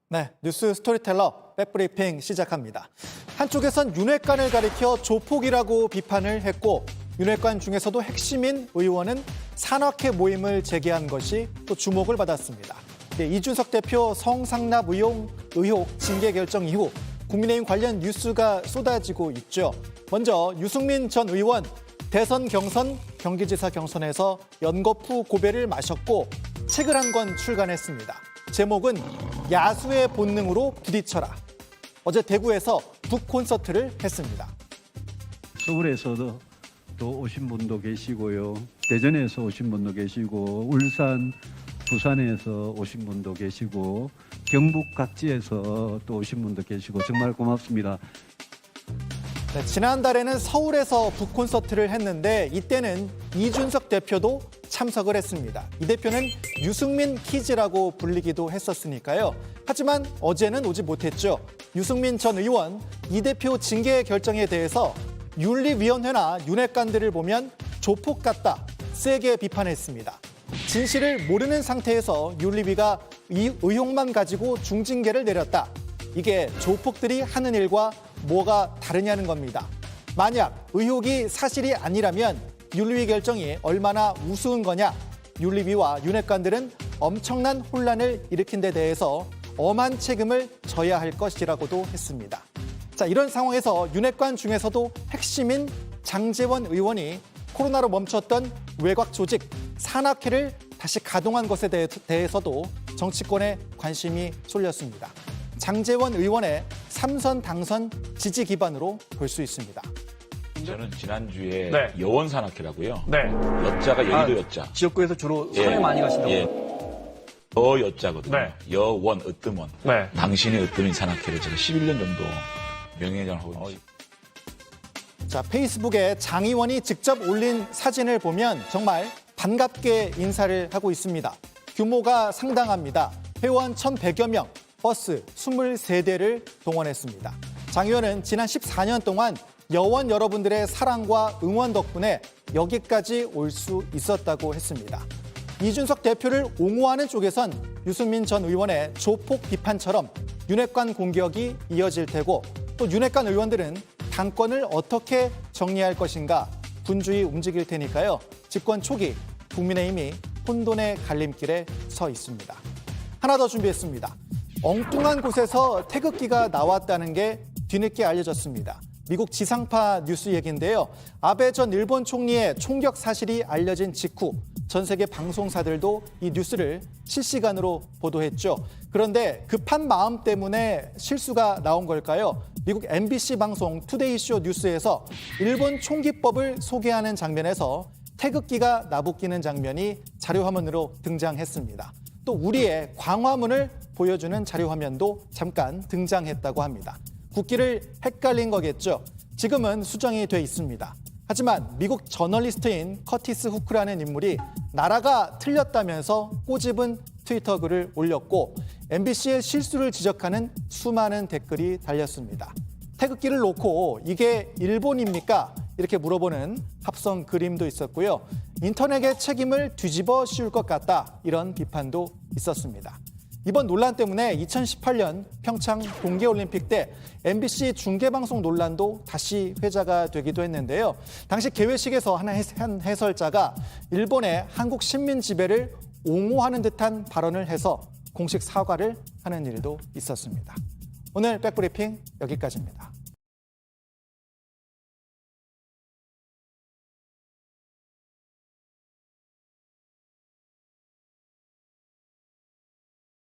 네, 뉴스 스토리텔러 백브리핑 시작합니다. 한쪽에선 윤핵관을 가리켜 조폭이라고 비판을 했고 윤핵관 중에서도 핵심인 의원은 산악회 모임을 제기한 것이 또 주목을 받았습니다. 네, 이준석 대표 성상납 의혹 징계 결정 이후 국민의힘 관련 뉴스가 쏟아지고 있죠. 먼저 유승민 전 의원 대선 경선 경기지사 경선에서 연거푸 고배를 마셨고 책을 한 권 출간했습니다. 제목은 야수의 본능으로 부딪혀라. 어제 대구에서 북 콘서트를 했습니다. 서울에서도 또 오신 분도 계시고요. 대전에서 오신 분도 계시고 울산, 부산에서 오신 분도 계시고 경북 각지에서 또 오신 분도 계시고 정말 고맙습니다. 네, 지난달에는 서울에서 북 콘서트를 했는데 이때는 이준석 대표도 참석을 했습니다. 이 대표는 유승민 키즈라고 불리기도 했었으니까요. 하지만 어제는 오지 못했죠. 유승민 전 의원 이 대표 징계 결정에 대해서 윤리위원회나 윤핵관들을 보면 조폭 같다 세게 비판했습니다. 진실을 모르는 상태에서 윤리위가 이 의혹만 가지고 중징계를 내렸다. 이게 조폭들이 하는 일과 뭐가 다르냐는 겁니다. 만약 의혹이 사실이 아니라면 윤리위 결정이 얼마나 우스운 거냐. 윤리위와 윤핵관들은 엄청난 혼란을 일으킨 데 대해서 엄한 책임을 져야 할 것이라고도 했습니다. 자, 이런 상황에서 윤핵관 중에서도 핵심인 장제원 의원이 코로나로 멈췄던 외곽 조직 산악회를 다시 가동한 것에 대해서도 정치권에 관심이 쏠렸습니다. 장제원 의원의 3선 당선 지지 기반으로 볼 수 있습니다. 저는 지난주에 네. 여원 산악회라고요. 네. 여자가 여의도 여자. 지역구에서 주로 산에 많이 가신다고. 여 여자거든요. 네. 여원 으뜸원. 네. 당신의 으뜸인 산악회를 제가 11년 정도 명예회장을 하고 있습니다. 자, 페이스북에 장 의원이 직접 올린 사진을 보면 정말 반갑게 인사를 하고 있습니다. 규모가 상당합니다. 회원 1,100여 명, 버스 23대를 동원했습니다. 장 의원은 지난 14년 동안 여원 여러분들의 사랑과 응원 덕분에 여기까지 올 수 있었다고 했습니다. 이준석 대표를 옹호하는 쪽에선 유승민 전 의원의 조폭 비판처럼 윤핵관 공격이 이어질 테고 또 윤핵관 의원들은 당권을 어떻게 정리할 것인가 분주히 움직일 테니까요. 집권 초기 국민의힘이 혼돈의 갈림길에 서 있습니다. 하나 더 준비했습니다. 엉뚱한 곳에서 태극기가 나왔다는 게 뒤늦게 알려졌습니다. 미국 지상파 뉴스 얘기인데요. 아베 전 일본 총리의 총격 사실이 알려진 직후 전 세계 방송사들도 이 뉴스를 실시간으로 보도했죠. 그런데 급한 마음 때문에 실수가 나온 걸까요? 미국 MBC 방송 투데이쇼 뉴스에서 일본 총기법을 소개하는 장면에서 태극기가 나부끼는 장면이 자료화면으로 등장했습니다. 또 우리의 광화문을 보여주는 자료화면도 잠깐 등장했다고 합니다. 국기를 헷갈린 거겠죠. 지금은 수정이 돼 있습니다. 하지만 미국 저널리스트인 커티스 후크라는 인물이 나라가 틀렸다면서 꼬집은 트위터 글을 올렸고 MBC의 실수를 지적하는 수많은 댓글이 달렸습니다. 태극기를 놓고 이게 일본입니까? 이렇게 물어보는 합성 그림도 있었고요. 인터넷의 책임을 뒤집어 씌울 것 같다. 이런 비판도 있었습니다. 이번 논란 때문에 2018년 평창 동계올림픽 때 MBC 중계방송 논란도 다시 회자가 되기도 했는데요. 당시 개회식에서 한 해설자가 일본의 한국 식민 지배를 옹호하는 듯한 발언을 해서 공식 사과를 하는 일도 있었습니다. 오늘 백브리핑 여기까지입니다.